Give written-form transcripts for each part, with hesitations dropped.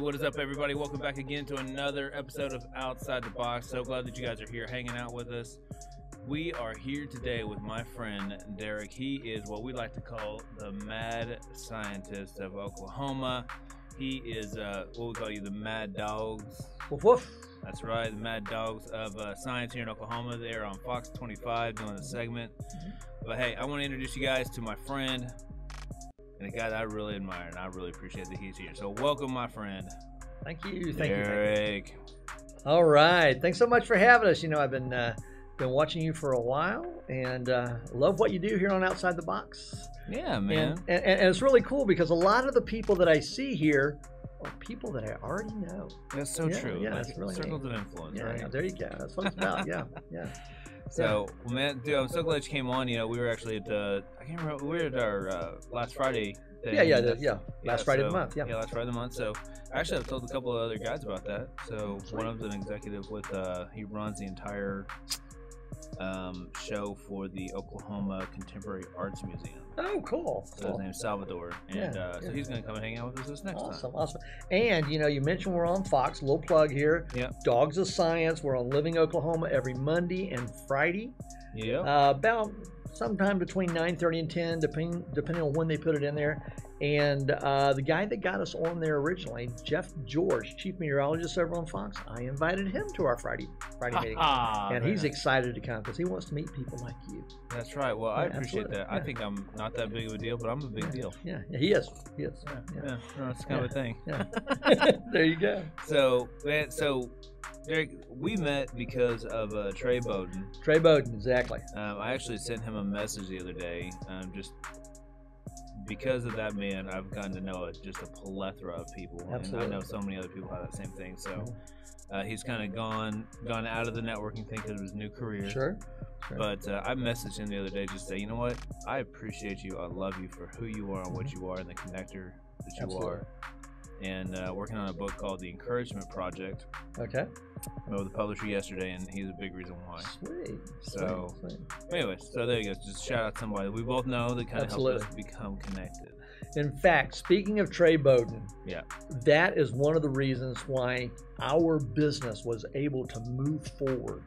what is up, everybody? Welcome back again to another episode of Outside the Box. So glad that you guys are here hanging out with us. We are here today with my friend Derick. He is what we like to call the mad scientist of Oklahoma. He is what we call you, the mad dogs. Woof woof. That's right, the mad dogs of science here in Oklahoma. They're on Fox 25 doing a segment. But hey, I want to introduce you guys to my friend and a guy that I really admire, and I really appreciate that he's here. So welcome, my friend. Thank you. Derick. All right. Thanks so much for having us. You know, I've been watching you for a while, and love what you do here on Outside the Box. Yeah, man. And it's really cool because a lot of the people that I see here are people that I already know. That's so true. Yeah, like it's really circles neat. of influence, Yeah, right? yeah, there you go. That's what it's about. Yeah. So, man, dude, I'm so glad you came on. You know, we were actually at I can't remember, we were at our last Friday thing. Last Friday of the month. Yeah, last Friday of the month. So, actually, I've told a couple of other guys about that. So, one of them an executive with, he runs the entire show for the Oklahoma Contemporary Arts Museum. Oh, cool. So his name's Salvador, and so he's going to come and hang out with us this next time. Awesome. And you know, you mentioned we're on Fox. Little plug here. Yeah. Dogs of Science. We're on Living Oklahoma every Monday and Friday. Yeah. About sometime between 9:30 and 10, depending on when they put it in there. And the guy that got us on there originally, Jeff George, chief meteorologist over on Fox, I invited him to our Friday meeting, and he's excited to come because he wants to meet people like you. That's right. Well, I appreciate absolutely. that. I think I'm not that big of a deal, but I'm a big deal. Yeah, he is. Yeah, no, it's kind of a thing. Yeah. There you go. So, man, Derick, we met because of Trey Bowden. Trey Bowden, exactly. I actually sent him a message the other day, just because of that man. I've gotten to know just a plethora of people, Absolutely. and I know so many other people have that same thing. So he's kind of gone out of the networking thing because of his new career. Sure. But I messaged him the other day just to say, you know what? I appreciate you. I love you for who you are and what you are and the connector that you are. And working on a book called The Encouragement Project. Okay. I met with the publisher yesterday, and he's a big reason why. Sweet. So, anyways, so there you go. Just shout out somebody we both know that kind of helped us become connected. In fact, speaking of Trey Bowden, that is one of the reasons why our business was able to move forward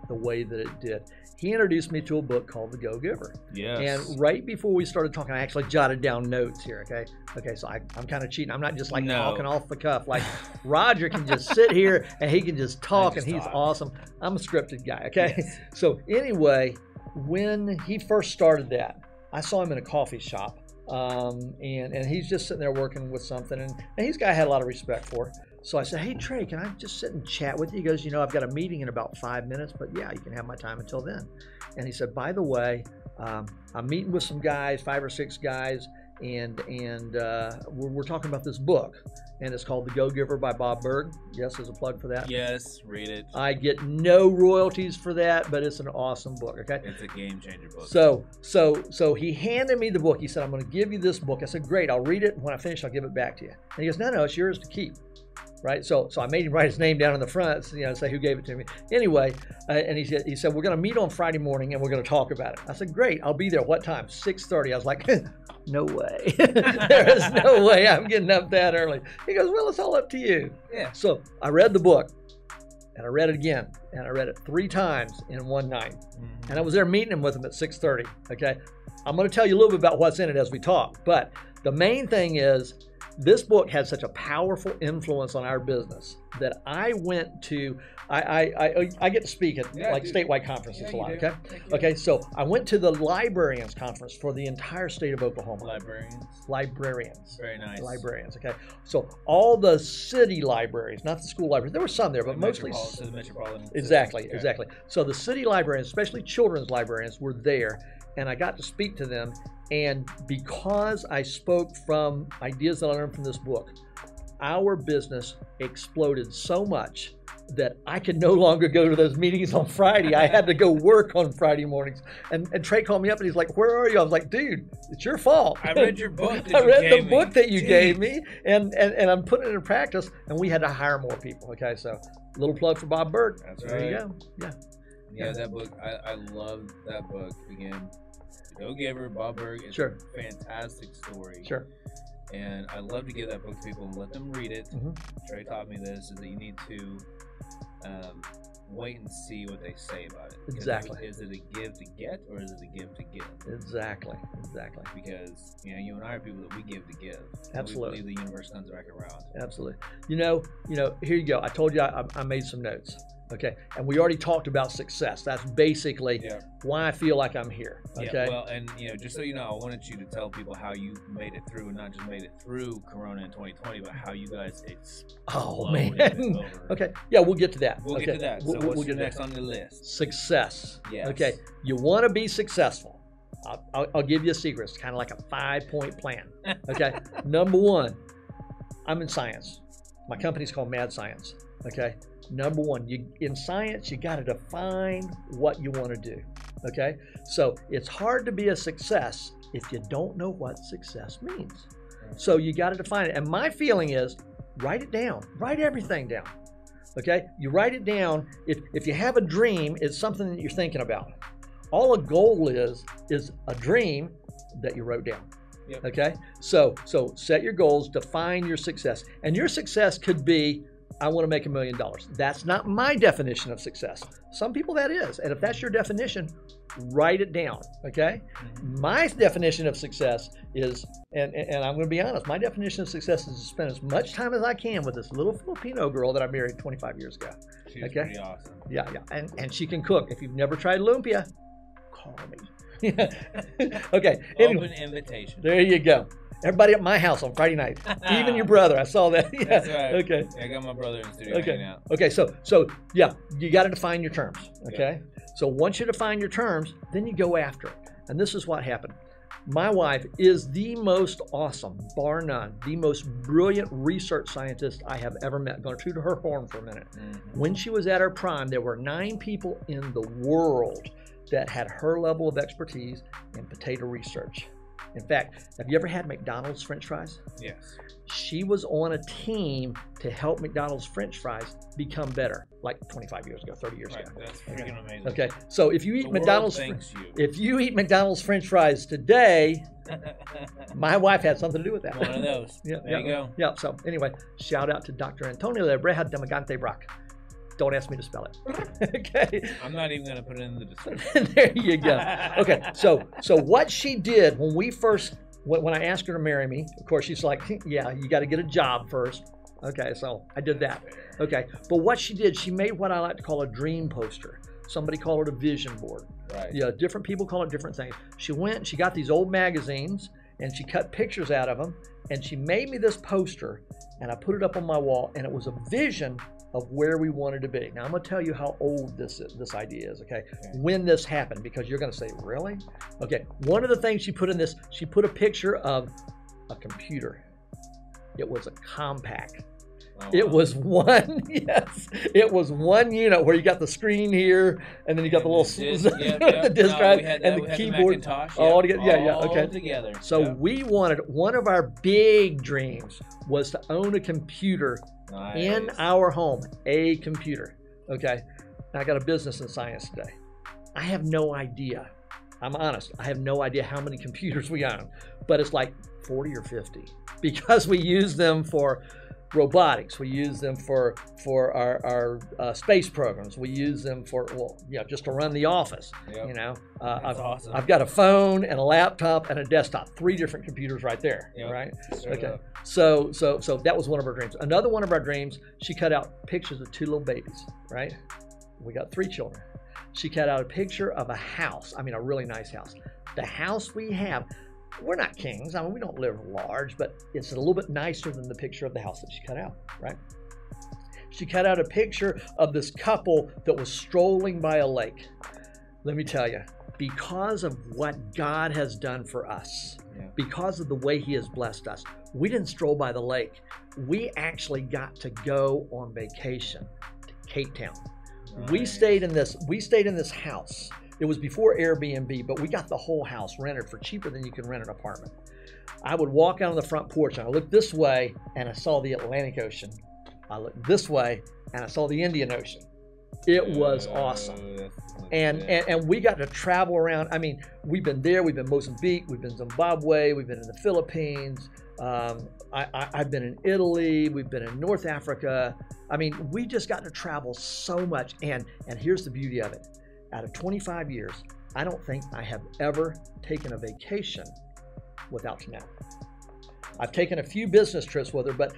the way that it did. He introduced me to a book called The Go-Giver. Yes. And right before we started talking, I actually jotted down notes here, okay? So I'm kind of cheating. I'm not just like talking off the cuff. Like Roger can just sit here and he can just talk and he's awesome. I'm a scripted guy, okay? Yes. So anyway, when he first started that, I saw him in a coffee shop. And he's just sitting there working with something, and he's a guy I had a lot of respect for. So I said, hey, Trey, can I just sit and chat with you? He goes, you know, I've got a meeting in about 5 minutes, but yeah, you can have my time until then. And he said, by the way, I'm meeting with some guys, 5 or 6 guys, and we're talking about this book, and it's called The Go-Giver by Bob Berg. Yes, there's a plug for that. Yes, read it. I get no royalties for that, but it's an awesome book, okay? It's a game-changer book. So he handed me the book. He said, I'm going to give you this book. I said, great, I'll read it, and when I finish, I'll give it back to you. And he goes, no, it's yours to keep. Right, so I made him write his name down in the front, so, you know, say who gave it to me. Anyway, and he said we're going to meet on Friday morning and we're going to talk about it. I said, great, I'll be there. What time? 6:30. I was like, no way. There is no way I'm getting up that early. He goes, well, it's all up to you. Yeah. So I read the book, and I read it again, and I read it 3 times in one night. And I was there meeting him with him at 6:30. Okay, I'm going to tell you a little bit about what's in it as we talk, but the main thing is, this book had such a powerful influence on our business that I went to. I get to speak at statewide conferences a lot. Okay, okay. So I went to the librarians conference for the entire state of Oklahoma. Librarians. Very nice. Librarians. Okay. So all the city libraries, not the school libraries. There were some there, but mostly. The metropolitan. Exactly. So the city librarians, especially children's librarians, were there, and I got to speak to them. And because I spoke from ideas that I learned from this book, our business exploded so much that I could no longer go to those meetings on Friday. I had to go work on Friday mornings. And Trey called me up and he's like, where are you? I was like, dude, it's your fault. I read your book that I you read gave the book me. that you gave me, and I'm putting it in practice, and we had to hire more people. Okay, so little plug for Bob Berg. That's there right. You go. Yeah. Yeah, that book, I love that book. Again, Go-Giver, Bob Berg. It's Sure. a fantastic story. Sure. And I love to give that book to people and let them read it. Trey taught me this, is that you need to wait and see what they say about it. Exactly. Is it a give to get, or is it a give to give? Exactly. Because you and I are people that we give to give. Absolutely. We believe the universe comes back around. Absolutely. Here you go. I told you I made some notes. Okay, and we already talked about success. That's basically why I feel like I'm here. Okay. Yeah, well, and just so you know, I wanted you to tell people how you made it through, and not just made it through Corona in 2020, but how you guys man. Okay, yeah, we'll get to that. We'll get to that. So what's next on the list? Success. Yes. Okay, you want to be successful. I'll give you a secret. It's kind of like a 5-point plan. Okay, number one, I'm in science. My company's called Mad Science. Okay. Number one, in science, you got to define what you want to do. Okay, so it's hard to be a success if you don't know what success means. So you got to define it. And my feeling is, write it down. Write everything down. Okay, you write it down. If you have a dream, it's something that you're thinking about. All a goal is a dream that you wrote down. Yep. Okay, so set your goals, define your success, and your success could be, I want to make $1 million. That's not my definition of success. Some people that is. And if that's your definition, write it down. Okay? My definition of success is, and I'm going to be honest, my definition of success is to spend as much time as I can with this little Filipino girl that I married 25 years ago. She's pretty awesome. Yeah. And she can cook. If you've never tried lumpia, call me. Okay. Open invitation. There you go. Everybody at my house on Friday night, even your brother. I saw that. Yeah. That's right. Okay. Yeah, I got my brother in the studio hanging out. Okay. So yeah, you got to define your terms. Okay. Yeah. So once you define your terms, then you go after it. And this is what happened. My wife is the most awesome, bar none, the most brilliant research scientist I have ever met. I'm going to toot her horn for a minute. When she was at her prime, there were 9 people in the world that had her level of expertise in potato research. In fact, have you ever had McDonald's French fries? Yes. She was on a team to help McDonald's French fries become better, like 25 years ago, 30 years ago. That's freaking amazing. Okay, so if you eat McDonald's French fries today, my wife had something to do with that. One of those. There you go. Yeah. So anyway, shout out to Dr. Antonio de Breja de Magante Brac. Don't ask me to spell it. Okay. I'm not even going to put it in the description. There you go. Okay. So what she did when I asked her to marry me, of course, she's like, yeah, you got to get a job first. Okay. So I did that. Okay. But what she did, she made what I like to call a dream poster. Somebody called it a vision board. Right. Yeah. Different people call it different things. She got these old magazines and she cut pictures out of them and she made me this poster and I put it up on my wall and it was a vision of where we wanted to be. Now I'm going to tell you how old this idea is, okay? When this happened, because you're going to say, really? Okay, one of the things she put in this, she put a picture of a computer. It was a compact. Oh, it was one, yes, it was one unit where you got the screen here, and then you got the little the disk drive and the keyboard all together. Okay. Together. So we wanted, one of our big dreams was to own a computer in our home, a computer. Okay. Now I got a business in science today. I have no idea. I'm honest. I have no idea how many computers we own, but it's like 40 or 50 because we use them for robotics. We use them for our space programs. We use them for, just to run the office. Yep. Awesome. I've got a phone and a laptop and a desktop, 3 different computers right there. Yep. Right. Straight okay. up. So that was one of our dreams. Another one of our dreams, she cut out pictures of 2 little babies. Right. We got 3 children. She cut out a picture of a house. I mean, a really nice house. The house we have, we're not kings. I mean, we don't live large, but it's a little bit nicer than the picture of the house that she cut out, right? She cut out a picture of this couple that was strolling by a lake. Let me tell you, because of what God has done for us, because of the way He has blessed us, we didn't stroll by the lake. We actually got to go on vacation to Cape Town. Nice. We stayed in this house. It was before Airbnb, but we got the whole house rented for cheaper than you can rent an apartment. I would walk out on the front porch and I looked this way and I saw the Atlantic Ocean. I looked this way and I saw the Indian Ocean. It was awesome. And we got to travel around. I mean, we've been there, we've been Mozambique, we've been Zimbabwe, we've been in the Philippines, I've been in Italy. We've been in North Africa. I mean, we just got to travel so much. And here's the beauty of it. Out of 25 years, I don't think I have ever taken a vacation without Janelle. I've taken a few business trips with her, but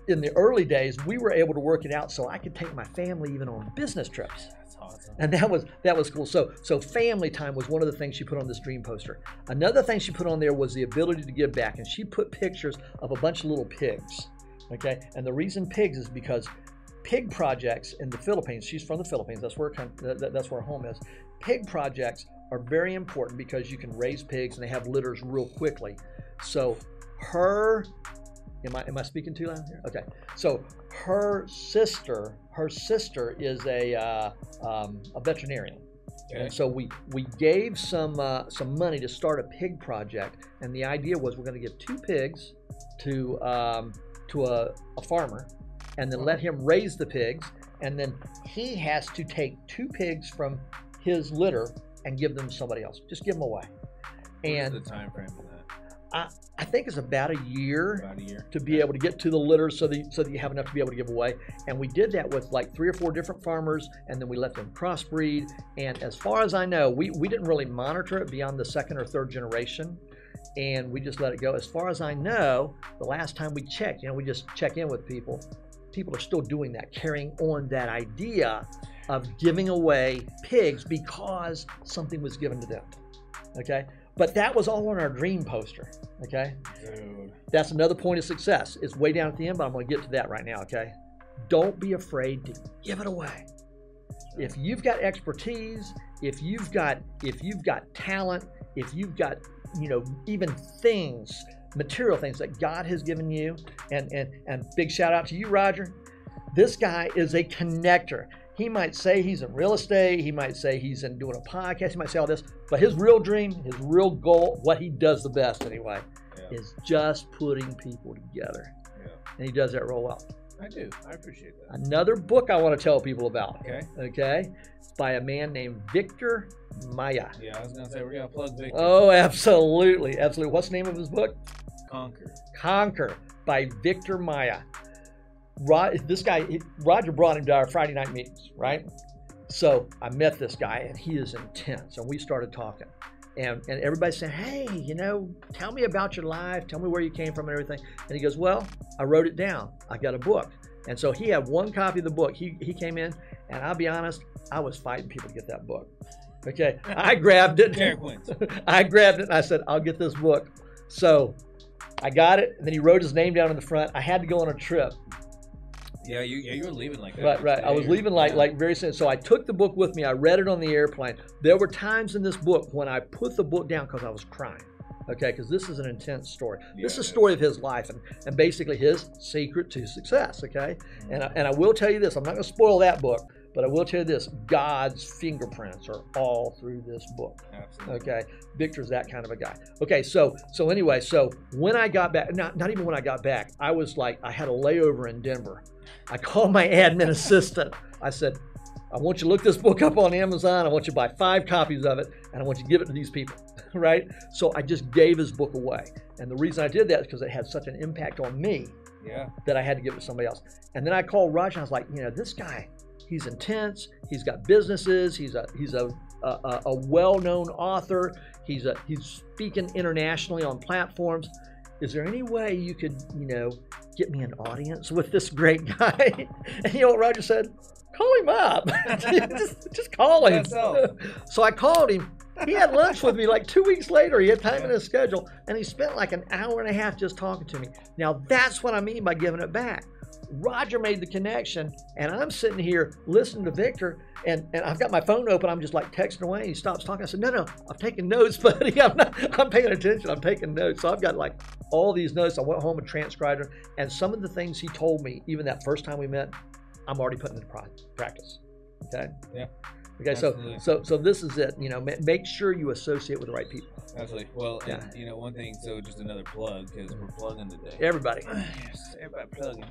in the early days, we were able to work it out so I could take my family even on business trips. That's awesome. And that was cool. So family time was one of the things she put on this dream poster. Another thing she put on there was the ability to give back, and she put pictures of a bunch of little pigs. Okay, and the reason pigs is because pig projects in the Philippines. She's from the Philippines. That's where her home is. Pig projects are very important because you can raise pigs and they have litters real quickly. So am I speaking too loud here? Okay. So her sister is a veterinarian. Okay. And so we gave some money to start a pig project, and the idea was we're going to give 2 pigs to a farmer, and then let him raise the pigs, and then he has to take 2 pigs from his litter and give them to somebody else. Just give them away. What's the time frame for that? I think it's about a year to be able to get to the litter so that you have enough to be able to give away. And we did that with like 3 or 4 different farmers, and then we let them crossbreed. And as far as I know, we didn't really monitor it beyond the 2nd or 3rd generation, and we just let it go. As far as I know, the last time we checked, we just check in with people. People are still doing that, carrying on that idea of giving away pigs because something was given to them. Okay? But that was all on our dream poster, okay? Dude. That's another point of success. It's way down at the end, but I'm going to get to that right now, okay? Don't be afraid to give it away. If you've got expertise, if you've got talent, if you've got, even things, material things that God has given you, and big shout out to you, Roger. This guy is a connector. He might say he's in real estate. He might say he's in doing a podcast. He might say all this, but his real dream, his real goal, what he does the best anyway, is just putting people together. Yeah. And he does that real well. I do. I appreciate that. Another book I want to tell people about. Okay. It's by a man named Victor Maya. Yeah, I was going to say, we're going to plug Victor. Oh, absolutely. Absolutely. What's the name of his book? Conquer by Victor Maya. This guy, Roger brought him to our Friday night meetings, right? So I met this guy, and he is intense, and we started talking. And everybody said, hey, tell me about your life. Tell me where you came from and everything. And he goes, well, I wrote it down. I got a book. And so he had 1 copy of the book. He came in, and I'll be honest, I was fighting people to get that book. Okay, I grabbed it. Derick wins. I grabbed it, and I said, I'll get this book. So I got it, and then he wrote his name down in the front. I had to go on a trip. Yeah, you were leaving like that. Right. I was leaving like very soon. So I took the book with me. I read it on the airplane. There were times in this book when I put the book down because I was crying. Okay, because this is an intense story. This is a story of his life and basically his secret to success. Okay, and I will tell you this. I'm not going to spoil that book, but I will tell you this: God's fingerprints are all through this book. Absolutely. Okay, Victor's that kind of a guy. Okay, so anyway, so when I got back, not even when I got back, I was like, I had a layover in Denver. I called my admin assistant. I said, I want you to look this book up on Amazon. I want you to buy 5 copies of it, and I want you to give it to these people, right? So I just gave his book away. And the reason I did that is because it had such an impact on me that I had to give it to somebody else. And then I called Roger, and I was like, this guy, he's intense. He's got businesses. He's a well-known author. He's speaking internationally on platforms. Is there any way you could, get me an audience with this great guy? And you know what Roger said? Call him up. just call him. So I called him. He had lunch with me like 2 weeks later. He had time in his schedule, and he spent like an hour and a half just talking to me. Now, that's what I mean by giving it back. Roger made the connection, and I'm sitting here listening to Victor, and I've got my phone open. I'm just like texting away. He stops talking. I said, no, I'm taking notes, buddy. I'm paying attention. I'm taking notes. So I've got like all these notes. I went home and transcribed them, and some of the things he told me, even that first time we met, I'm already putting into practice. Okay? Yeah. Okay, absolutely. so this is it. Make sure you associate with the right people. Absolutely. Well, and, one thing. So just another plug because we're plugging today. Everybody. Yes, everybody plugging.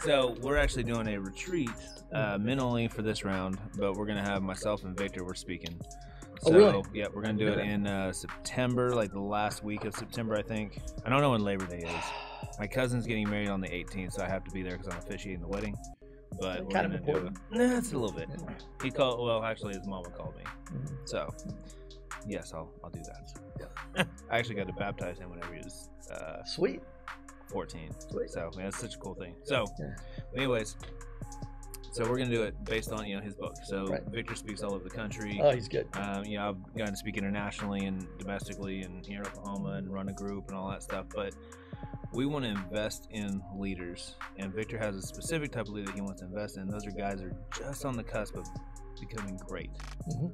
So we're actually doing a retreat, men only for this round, but we're gonna have myself and Victor. We're speaking. So, really? Yeah, we're going to do it in September, like the last week of September, I think. I don't know when Labor Day is. My cousin's getting married on the 18th, so I have to be there because I'm officiating the wedding. But we're kind going of to do it. important. Nah, it's a little bit. Yeah. He called, well, actually, his mama called me. So, yes, I'll do that. I actually got to baptize him whenever he was Sweet. 14. Sweet. So, yeah, it's such a cool thing. So, Yeah. anyways, so we're going to do it based on, his book. So, Right. Victor speaks all over the country. Oh, he's good. I've gotten to speak internationally and domestically and here in Oklahoma and run a group and all that stuff. But we want to invest in leaders. And Victor has a specific type of leader that he wants to invest in. Those are guys that are just on the cusp of becoming great. Mm-hmm.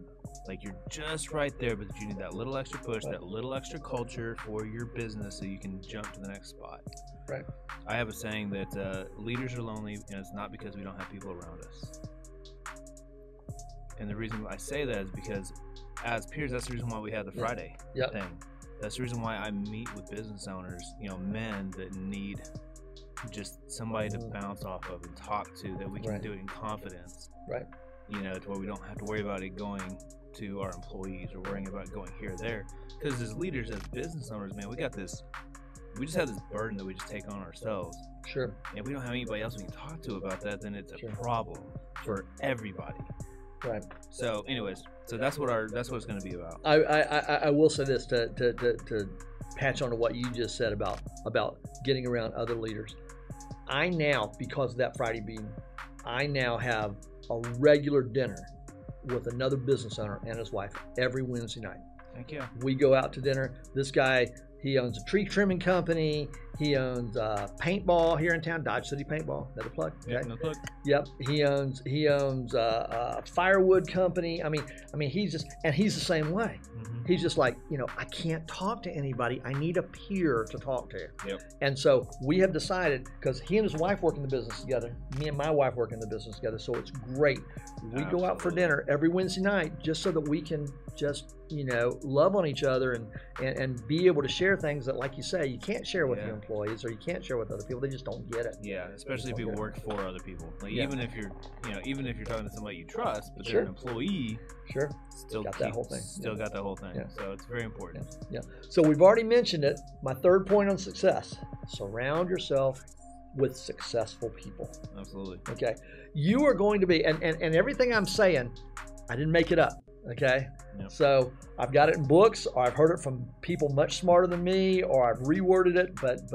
Like you're just right there, but you need that little extra push, that little extra culture for your business so you can jump to the next spot. Right. I have a saying that leaders are lonely, and it's not because we don't have people around us. And the reason I say that is because as peers, that's the reason why we have the Friday thing. That's the reason why I meet with business owners, men that need just somebody to bounce off of and talk to, that we can do it in confidence. Right. To where we don't have to worry about it going to our employees or worrying about going here or there. Because as leaders, as business owners, man, we just have this burden that we just take on ourselves. Sure. And if we don't have anybody else we can talk to about that, then it's a problem for everybody. Right. So, anyways, that's what it's going to be about. I will say this to patch on to what you just said about getting around other leaders. I now, because of that Friday meeting, I now have a regular dinner with another business owner and his wife every Wednesday night. Thank you. We go out to dinner. This guy, he owns a tree trimming company. He owns paintball here in town, Dodge City Paintball. Another plug. Okay? Yep, no plug. Yep. He owns a firewood company. I mean, he's the same way. Mm-hmm. He's just like, I can't talk to anybody. I need a peer to talk to. Yep. And so we have decided, because he and his wife work in the business together, me and my wife work in the business together, so it's great. We go out for dinner every Wednesday night just so that we can just, love on each other and be able to share things that, like you say, you can't share with your employees or you can't share with other people. They just don't get it. Yeah, especially if you work for other people. Like even if you're talking to somebody you trust, but they're an employee, still got that whole thing. Still got that whole thing. Yeah. So it's very important. Yeah. So we've already mentioned it. My third point on success: surround yourself with successful people. Absolutely. Okay. You are going to be, and everything I'm saying, I didn't make it up. Okay. Yep. So I've got it in books, or I've heard it from people much smarter than me, or I've reworded it. But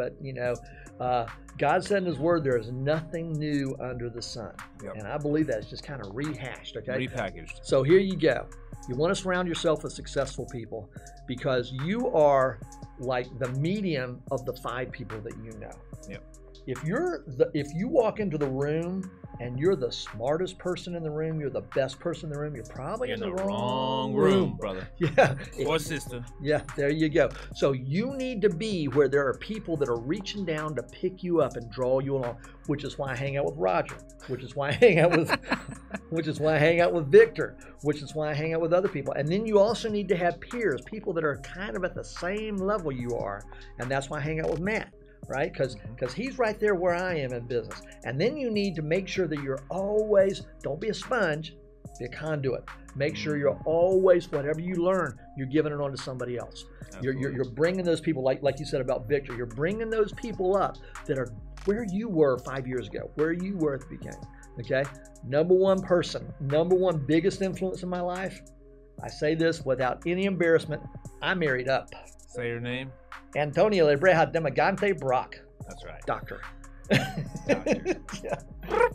God said in His Word, there is nothing new under the sun. Yep. And I believe that it's just kind of rehashed. Okay. Repackaged. So here you go. You want to surround yourself with successful people because you are like the medium of the 5 people that you know. Yep. If you walk into the room and you're the smartest person in the room, you're the best person in the room, you're probably in the wrong room, brother. Yeah. Or sister. Yeah, there you go. So you need to be where there are people that are reaching down to pick you up and draw you along, which is why I hang out with Roger, which is why I hang out with Victor, which is why I hang out with other people. And then you also need to have peers, people that are kind of at the same level you are, and that's why I hang out with Matt. Right? Because he's right there where I am in business. And then you need to make sure that you're always, don't be a sponge, be a conduit. Make sure you're always, whatever you learn, you're giving it on to somebody else. You're bringing those people, like you said about Victor, you're bringing those people up that are where you were 5 years ago, where you were at the beginning. Okay? Number one biggest influence in my life, I say this without any embarrassment, I married up. Say your name. Antonio Lebreja Demagante Brock. That's right. Doctor. Yeah.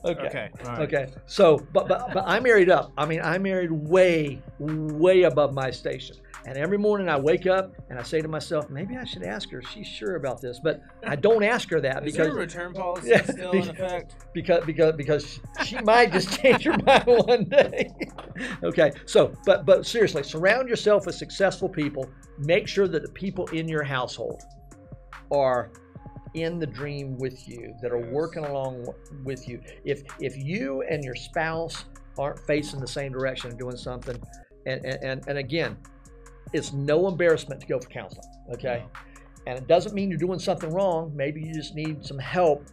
Okay. All right. Okay. So, but I married up. I mean, I married way above my station. And every morning I wake up and I say to myself, maybe I should ask her if she's sure about this. But I don't ask her that because there a return policy still in effect? Because she might just change her mind one day. Okay. So, but seriously, surround yourself with successful people. Make sure that the people in your household are in the dream with you, that are working along with you. If you and your spouse aren't facing the same direction and doing something, and again, it's no embarrassment to go for counseling, okay? No. And it doesn't mean you're doing something wrong. Maybe you just need some help,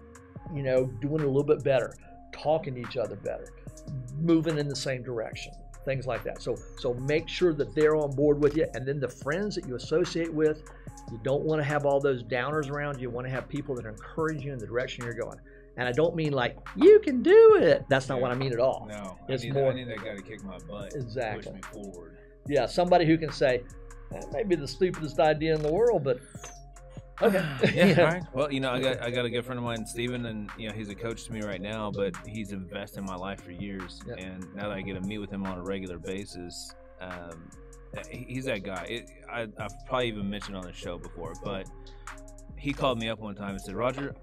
doing it a little bit better, talking to each other better, moving in the same direction, things like that. So make sure that they're on board with you. And then the friends that you associate with, you don't want to have all those downers around you. You want to have people that encourage you in the direction you're going. And I don't mean like, you can do it. That's not what I mean at all. No, it's I need that guy to kick my butt. Exactly. Push me forward. Yeah, somebody who can say, that may be the stupidest idea in the world, but okay. Yeah, all right. Well, I got a good friend of mine, Steven, and he's a coach to me right now, but he's invested in my life for years. Yep. And now that I get to meet with him on a regular basis, he's that guy. I've probably even mentioned on the show before, but he called me up one time and said, Roger,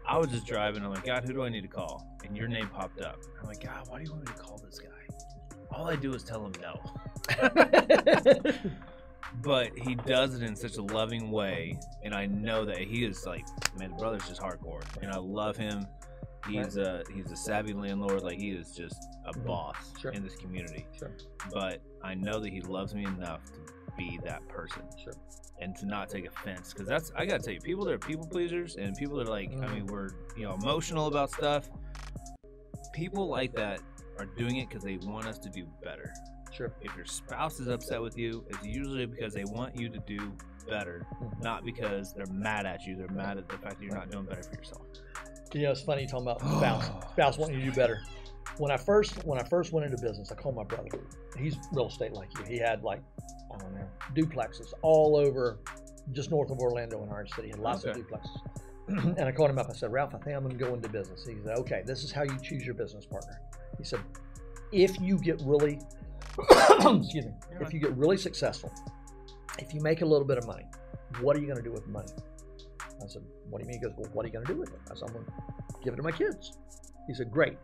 I was just driving. I'm like, God, who do I need to call? And your name popped up. I'm like, God, why do you want me to call this guy? All I do is tell him no. But he does it in such a loving way, and I know that he is like, man, the brother's just hardcore, and I love him. He's a savvy landlord. Like, he is just a boss in this community. Sure. But I know that he loves me enough to be that person. Sure. And to not take offense, because I gotta tell you, people that are people pleasers and people that are like, I mean, we're emotional about stuff. People like that are doing it because they want us to do better. Sure. If your spouse is upset with you, it's usually because they want you to do better, not because they're mad at you. They're mad at the fact that you're not doing better for yourself. It's funny talking about spouse wanting you to do better. When I first went into business, I called my brother. He's real estate like you. He had like, I don't know, duplexes all over, just north of Orlando in Orange City. He had lots of duplexes. And I called him up. I said, Ralph, I think I'm going to go into business. He said, okay, this is how you choose your business partner. He said, if you get really excuse me, if you get really successful, if you make a little bit of money, what are you going to do with the money? I said, what do you mean? He goes, well, what are you going to do with it? I said, I'm going to give it to my kids. He said, great.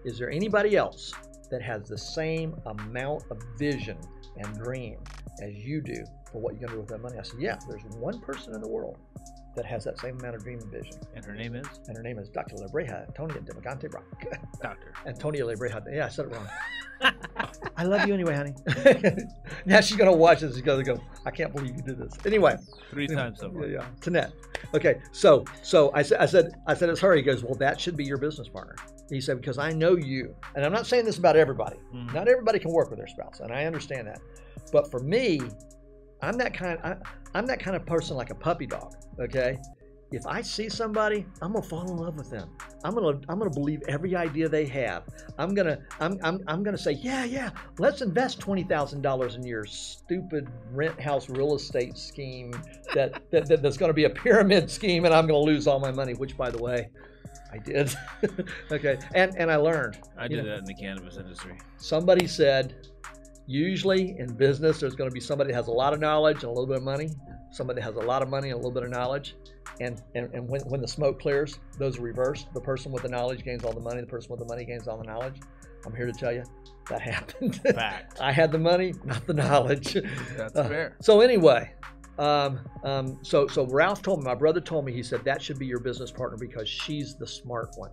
Is there anybody else that has the same amount of vision and dream as you do for what you're going to do with that money? I said, yeah, there's one person in the world that has that same amount of dream and vision. And her name is? And her name is Dr. Lebreja Antonia Demagante Rock. Doctor. Antonia Lebreja. Yeah, I said it wrong. I love you anyway, honey. Now she's going to watch this. She's going to go, I can't believe you did this. Anyway. 3 times so far. Yeah. Tanette. Okay, so I said it's her. He goes, well, that should be your business partner. He said, because I know you. And I'm not saying this about everybody. Mm-hmm. Not everybody can work with their spouse, and I understand that. But for me, I'm that kind of person, like a puppy dog, okay? If I see somebody, I'm gonna fall in love with them. I'm gonna believe every idea they have. I'm gonna say, yeah, let's invest $20,000 in your stupid rent house real estate scheme that's gonna be a pyramid scheme, and I'm gonna lose all my money, which, by the way, I did. Okay, and I learned. I did that in the cannabis industry. Somebody said, usually in business, there's going to be somebody that has a lot of knowledge and a little bit of money, somebody that has a lot of money and a little bit of knowledge, and when the smoke clears, those are reversed. The person with the knowledge gains all the money, the person with the money gains all the knowledge. I'm here to tell you that happened. Fact. I had the money, not the knowledge. That's fair. So anyway, so Ralph told me, my brother told me, he said, that should be your business partner because she's the smart one.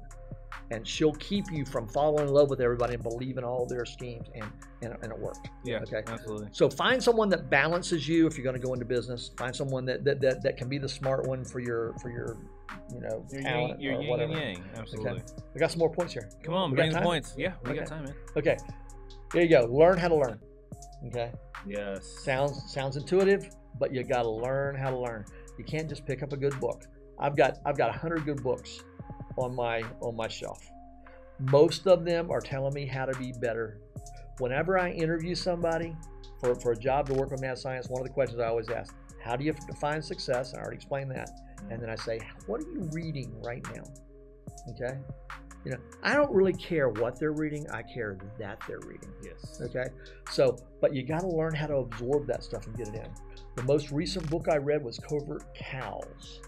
And she'll keep you from falling in love with everybody and believing all their schemes, and it worked. Yeah, okay, absolutely. So find someone that balances you if you're going to go into business. Find someone that can be the smart one for your talent your or yin whatever. And yang, absolutely. Okay. We got some more points here. Come on, bring the points. Yeah, we got time, man. Okay, here you go. Learn how to learn. Okay. Yes. Sounds intuitive, but you got to learn how to learn. You can't just pick up a good book. I've got 100 good books on my shelf. Most of them are telling me how to be better. Whenever I interview somebody for a job to work with math science, one of the questions I always ask, how do you define success? I already explained that. And then I say, what are you reading right now? Okay? I don't really care what they're reading. I care that they're reading. Yes. Okay? So, but you got to learn how to absorb that stuff and get it in. The most recent book I read was Covert Cows.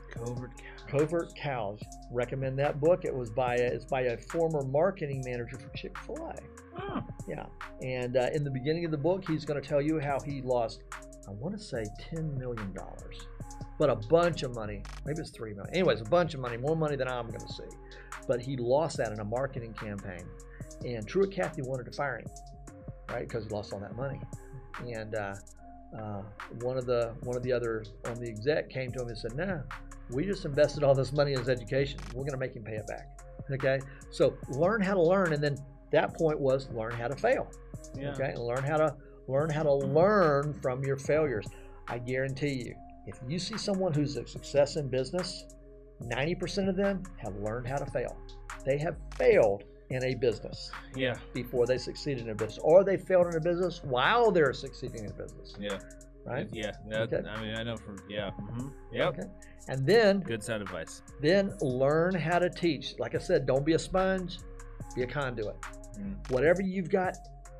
Covert Cows. Recommend that book. It's by a former marketing manager for Chick-fil-A. Oh. Yeah. And in the beginning of the book, he's going to tell you how he lost, I want to say $10 million, but a bunch of money. Maybe it's $3 million. Anyways, a bunch of money, more money than I'm going to see. But he lost that in a marketing campaign. And Truett Cathy wanted to fire him, right? Because he lost all that money. And one of the others on the exec came to him and said, "No, we just invested all this money in his education. We're going to make him pay it back." Okay, so learn how to learn, and then that point was learn how to fail. Yeah. Okay, and learn how to learn from your failures. I guarantee you, if you see someone who's a success in business, 90% of them have learned how to fail. They have failed in a business before they succeeded in a business, or they failed in a business while they're succeeding in a business. Yeah. Right? Yeah. Okay. I mean, I know from, Yep. Okay. And then, good sound advice. Then learn how to teach. Like I said, don't be a sponge, be a conduit. Whatever you've got,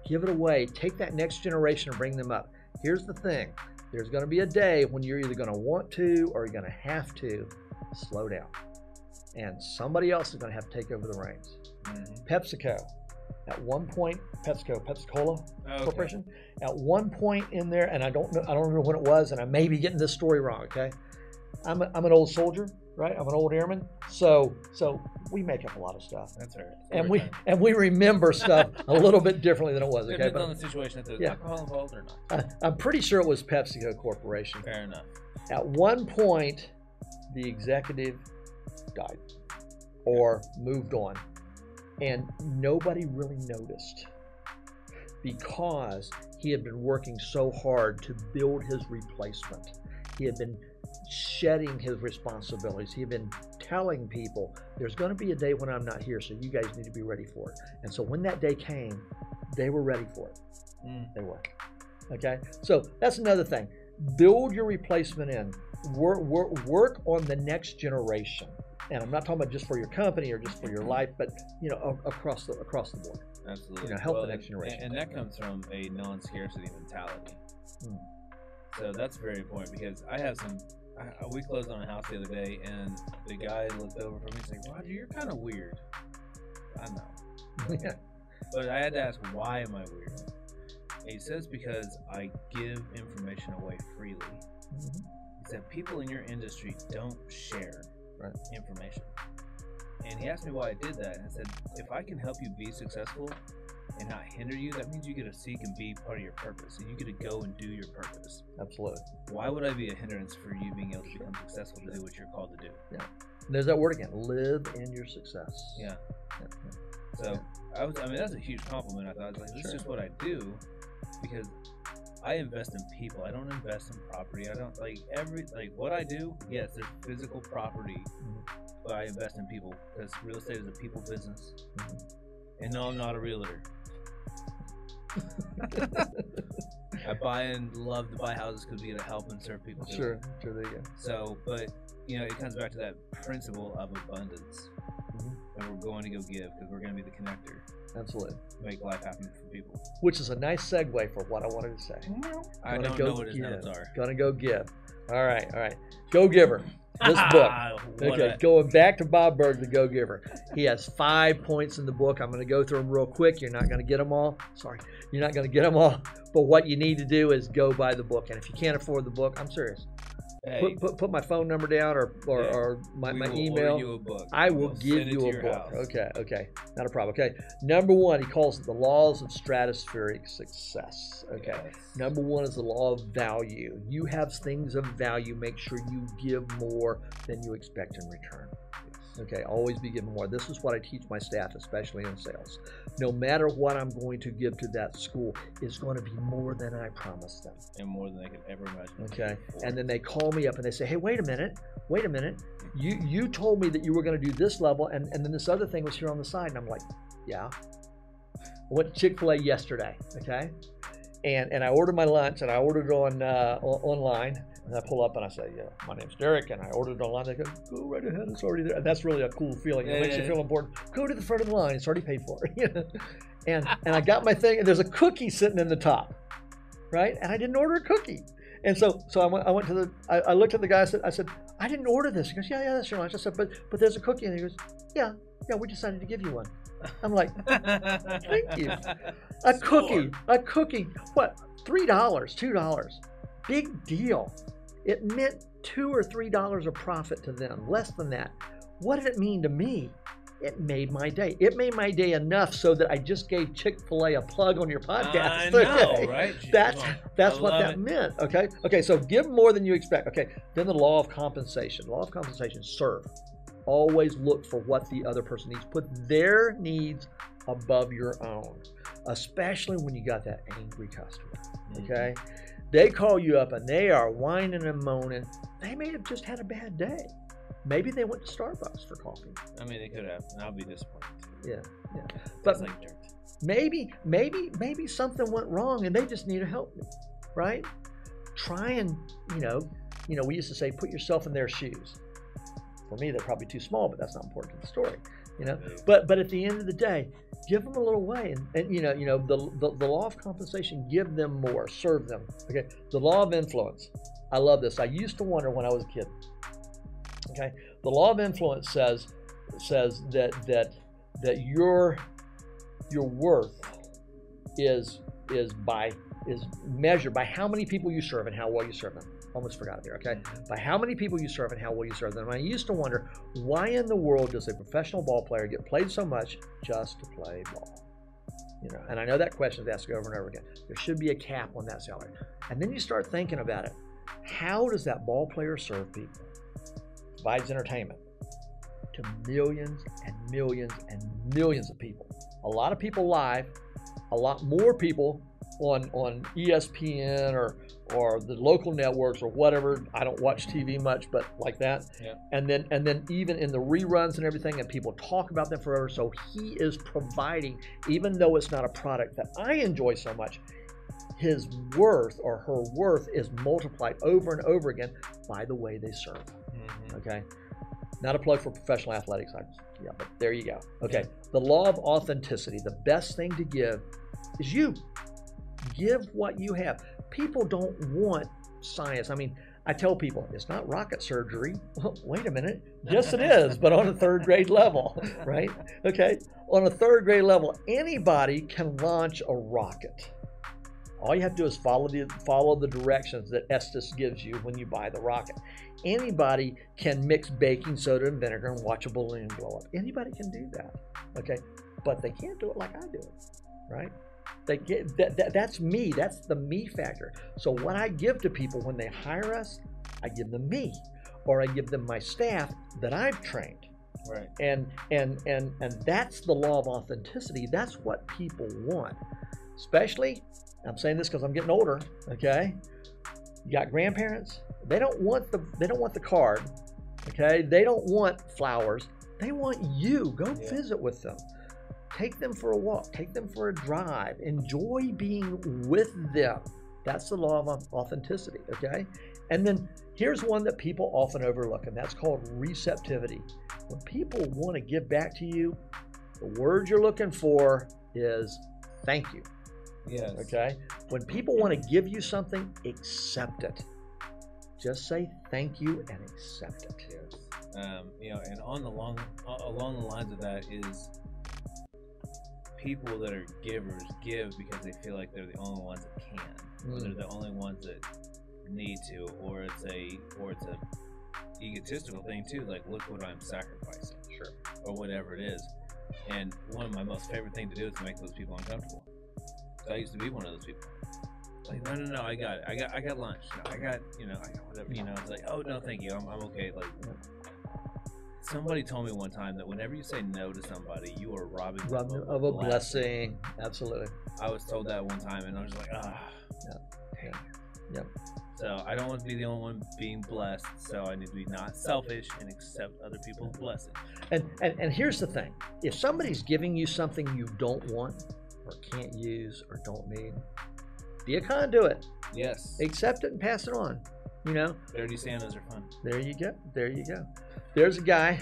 give it away. Take that next generation and bring them up. Here's the thing. There's going to be a day when you're either going to want to or you're going to have to slow down. And somebody else is going to have to take over the reins. PepsiCo. At one point, Pepsi-Cola Corporation. At one point in there, and I don't remember when it was, and I may be getting this story wrong. Okay, I'm an old soldier, right? I'm an old airman, so we make up a lot of stuff. That's right. And we remember stuff a little bit differently than it was. Okay, depends on the situation. If there's alcohol involved or not. I'm pretty sure it was PepsiCo Corporation. Fair enough. At one point, the executive died or moved on. And nobody really noticed because he had been working so hard to build his replacement. He had been shedding his responsibilities. He had been telling people, there's going to be a day when I'm not here, so you guys need to be ready for it. And so when that day came, they were ready for it. They were. Okay? So that's another thing. Build your replacement in. Work on the next generation. And I'm not talking about just for your company or just for your life, but across the board. Absolutely. Help the next generation. And that comes from a non-scarcity mentality. So that's very important because I have we closed on a house the other day, and the guy looked over from me and said, "Roger, you're kind of weird." I know. Yeah. But I had to ask, why am I weird? And he says, because I give information away freely. He said, people in your industry don't share information. And he asked me why I did that. And I said, if I can help you be successful and not hinder you, that means you get to seek and be part of your purpose. And you get to go and do your purpose. Absolutely. Why would I be a hindrance for you being able to become successful to do what you're called to do? Yeah. There's that word again, live in your success. Yeah. So that's a huge compliment. I thought, I was like, this is just what I do because I invest in people. I don't invest in property. I don't what I do. Yes, there's physical property, but I invest in people because real estate is a people business. And no, I'm not a realtor. I buy and love to buy houses because we get to help and serve people. Sure, there you go. So, but it comes back to that principle of abundance. And we're going to go give because we're going to be the connector. Absolutely. Make life happen for people. Which is a nice segue for what I wanted to say. I don't know what his notes are. Gonna go give. All right. Go Giver. This book. Okay, going back to Bob Berg, the Go Giver. He has 5 points in the book. I'm going to go through them real quick. You're not going to get them all. Sorry. You're not going to get them all. But what you need to do is go buy the book. And if you can't afford the book, I'm serious. Hey, put my phone number down or my email. You a book. I will give you a book. Okay. Not a problem. Okay. Number one, he calls it the laws of stratospheric success. Okay. Yes. Number one is the law of value. You have things of value. Make sure you give more than you expect in return. Okay, always be giving more. This is what I teach my staff, especially in sales. No matter what I'm going to give to that school, it's going to be more than I promised them. And more than they could ever imagine. Okay, and then they call me up and they say, hey, wait a minute. You told me that you were going to do this level, and then this other thing was here on the side. And I'm like, yeah. I went to Chick-fil-A yesterday, okay? And I ordered my lunch, and I ordered it online. And I pull up and I say, yeah, my name's Derick, and I ordered it online. They go right ahead, it's already there. And that's really a cool feeling. It makes you feel important. Go to the front of the line, it's already paid for. And I got my thing, and there's a cookie sitting in the top, right? And I didn't order a cookie. And so I went to I looked at the guy, I said, I didn't order this. He goes, yeah, that's your lunch. I said, but there's a cookie. And he goes, yeah, we decided to give you one. I'm like, thank you. A cookie, what, $3, $2. Big deal. It meant $2 or $3 of profit to them, less than that. What did it mean to me? It made my day. It made my day enough so that I just gave Chick-fil-A a plug on your podcast. I know, right? That's what that meant. Okay. So give more than you expect. Okay. Then the law of compensation. Law of compensation. Serve. Always look for what the other person needs. Put their needs above your own, especially when you got that angry customer. Okay, they call you up and they are whining and moaning. They may have just had a bad day. Maybe they went to Starbucks for coffee. I mean, they could have, and I'll be disappointed too. Yeah. But like dirt. maybe something went wrong and they just need to help me, right? Try and, we used to say, put yourself in their shoes. For me, they're probably too small, but that's not important to the story, But at the end of the day, give them a little way, and the law of compensation, give them more, serve them. Okay, the law of influence. I love this. I used to wonder when I was a kid. Okay, the law of influence says that your worth is measured by how many people you serve and how well you serve them. Almost forgot there, okay? By how many people you serve and how well you serve them. And I used to wonder, why in the world does a professional ball player get paid so much just to play ball? And I know that question is asked over and over again. There should be a cap on that salary. And then you start thinking about it. How does that ball player serve people? Provides entertainment to millions and millions and millions of people. A lot of people live, a lot more people on ESPN or the local networks or whatever. I don't watch TV much, but like that. Yeah. And then even in the reruns and everything, and people talk about them forever. So he is providing, even though it's not a product that I enjoy so much, his worth or her worth is multiplied over and over again by the way they serve. Okay. Not a plug for professional athletics. But there you go. Okay. The law of authenticity. The best thing to give is you. Give what you have. People don't want science. I mean, I tell people it's not rocket surgery. Well, wait a minute. Yes, it is, but on a third grade level, right? Okay. On a third grade level, anybody can launch a rocket. All you have to do is follow the directions that Estes gives you when you buy the rocket. Anybody can mix baking soda and vinegar and watch a balloon blow up. Anybody can do that, okay? But they can't do it like I do it, right? That's me. That's the me factor. So what I give to people when they hire us, I give them me, or I give them my staff that I've trained. Right. And that's the law of authenticity. That's what people want. Especially, I'm saying this because I'm getting older. Okay, you got grandparents. They don't want the card. Okay, they don't want flowers. They want you. Go visit with them. Take them for a walk. Take them for a drive. Enjoy being with them. That's the law of authenticity. Okay, and then here's one that people often overlook, and that's called receptivity. When people want to give back to you, the word you're looking for is thank you. Yes. Okay. When people want to give you something, accept it. Just say thank you and accept it. Yes. And along the lines of that is people that are givers give because they feel like they're the only ones that can, or they're the only ones that need to, or it's a egotistical thing too. Like, look what I'm sacrificing, sure, or whatever it is. And one of my most favorite things to do is to make those people uncomfortable. I used to be one of those people. Like, no, I got it. I got lunch. I got whatever. It's like, oh no, thank you. I'm okay. Like, somebody told me one time that whenever you say no to somebody, you are robbing them of a blessing. Absolutely. I was told that one time, and I was like, Yep. So I don't want to be the only one being blessed. So I need to be not selfish and accept other people's blessings. And here's the thing: if somebody's giving you something you don't want, or can't use, or don't need, be a conduit. Yes. Accept it and pass it on. Dirty Santas are fun. There you go. There's a guy.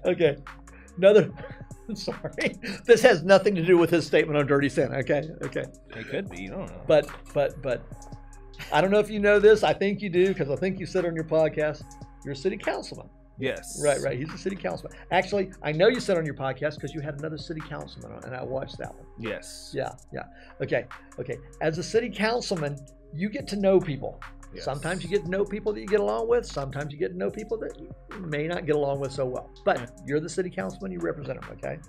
Okay. Sorry. This has nothing to do with his statement on Dirty Santa. Okay. It could be. You don't know. But I don't know if you know this. I think you do, because I think you said on your podcast, you're a city councilman. Yes. Right. He's a city councilman. Actually, I know you said on your podcast because you had another city councilman on, and I watched that one. Yes. Yeah. Okay. As a city councilman, you get to know people. Yes. Sometimes you get to know people that you get along with. Sometimes you get to know people that you may not get along with so well. But you're the city councilman. You represent them, okay?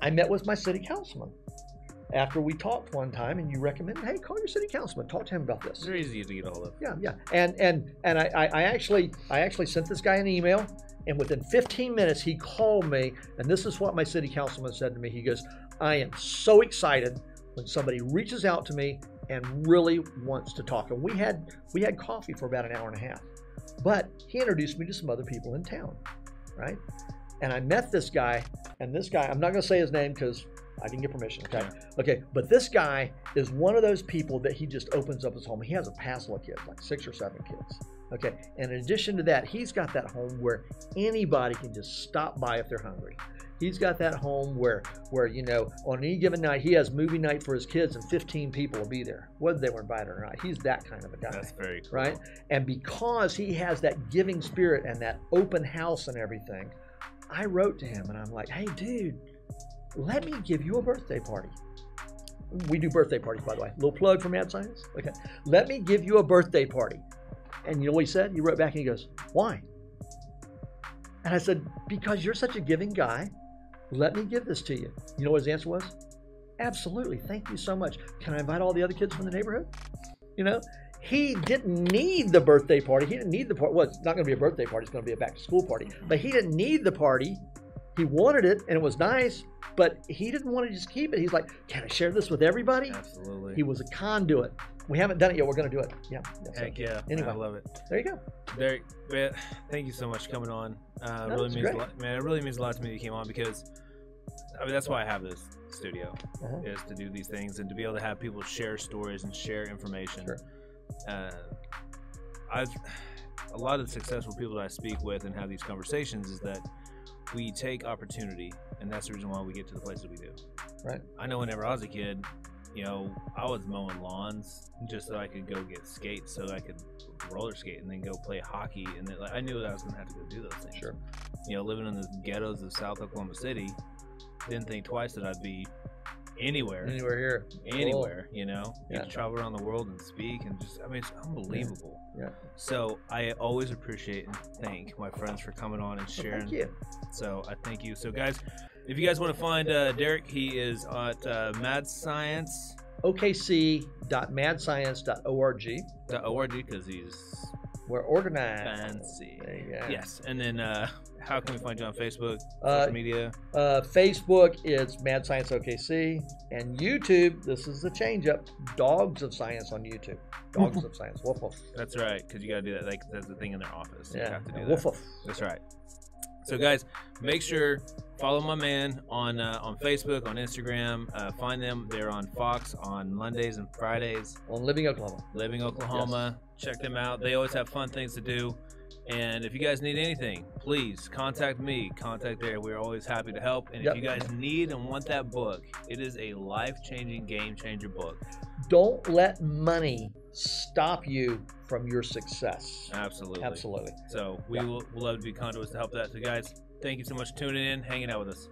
I met with my city councilman after we talked one time, and you recommended, hey, call your city councilman. Talk to him about this. They're easy to get a hold of. Yeah. And I actually sent this guy an email, And within 15 minutes, he called me, and this is what my city councilman said to me. He goes, I am so excited when somebody reaches out to me and really wants to talk. And we had coffee for about an hour and a half. But he introduced me to some other people in town, right? And I met this guy, and this guy, I'm not going to say his name because I didn't get permission, okay? Okay, but this guy is one of those people that he just opens up his home. He has a passel of kids, like 6 or 7 kids, okay? And in addition to that, he's got that home where anybody can just stop by if they're hungry. He's got that home where you know, on any given night, he has movie night for his kids and 15 people will be there, whether they were invited or not. He's that kind of a guy. That's very cool. Right? And because he has that giving spirit and that open house and everything, I wrote to him and I'm like, hey, dude, let me give you a birthday party. We do birthday parties, by the way. Little plug for Mad Science. Okay. Let me give you a birthday party. And you know what he said? He wrote back and he goes, why? And I said, because you're such a giving guy. Let me give this to you. You know what his answer was? Absolutely. Thank you so much. Can I invite all the other kids from the neighborhood? You know, he didn't need the birthday party. He didn't need the party. Well, it's not going to be a birthday party. It's going to be a back to school party. But he didn't need the party. He wanted it, and it was nice, but he didn't want to just keep it. He's like, can I share this with everybody? Absolutely. He was a conduit. We haven't done it yet. We're going to do it. Yeah. Heck yeah. Anyway, I love it. There you go. Derick, man, thank you so much for coming on. Really means a lot, man. It really means a lot to me that you came on because, I mean, that's why I have this studio, is to do these things and to be able to have people share stories and share information. Sure. A lot of the successful people that I speak with and have these conversations is that we take opportunity, and that's the reason why we get to the places we do. Right. I know whenever I was a kid, you know, I was mowing lawns just so I could go get skates, so I could roller skate and then go play hockey, and then, like, I knew that I was going to have to go do those things. Sure. You know, living in the ghettos of South Oklahoma City, didn't think twice that I'd be anywhere here, you know, get to travel around the world and speak, and just, I mean, it's unbelievable. Yeah. So I always appreciate and thank my friends for coming on and sharing. Thank you. So I thank you. So guys, if you guys want to find Derick, he is at Mad Science. OKC.madscience.org. .org, because he's we're organized. Fancy. Yes. And then how can we find you on Facebook, social media? Facebook, it's Mad Science OKC. And YouTube, this is the change up, Dogs of Science on YouTube. Dogs of Science. Woof woof. That's right, because you got to do that. Like, that's the thing in their office. Yeah. You have to do that. Woof woof. That's right. So guys, make sure follow my man on Facebook, on Instagram. Find them. They're on Fox on Mondays and Fridays. On Living Oklahoma. Living Oklahoma. Yes. Check them out. They always have fun things to do. And if you guys need anything, please contact me. Contact there. We're always happy to help. And if you guys need and want that book, it is a life-changing, game-changer book. Don't let money stop you from your success. Absolutely. Absolutely. So we'll love to be conduits to help that. So guys, thank you so much for tuning in, hanging out with us.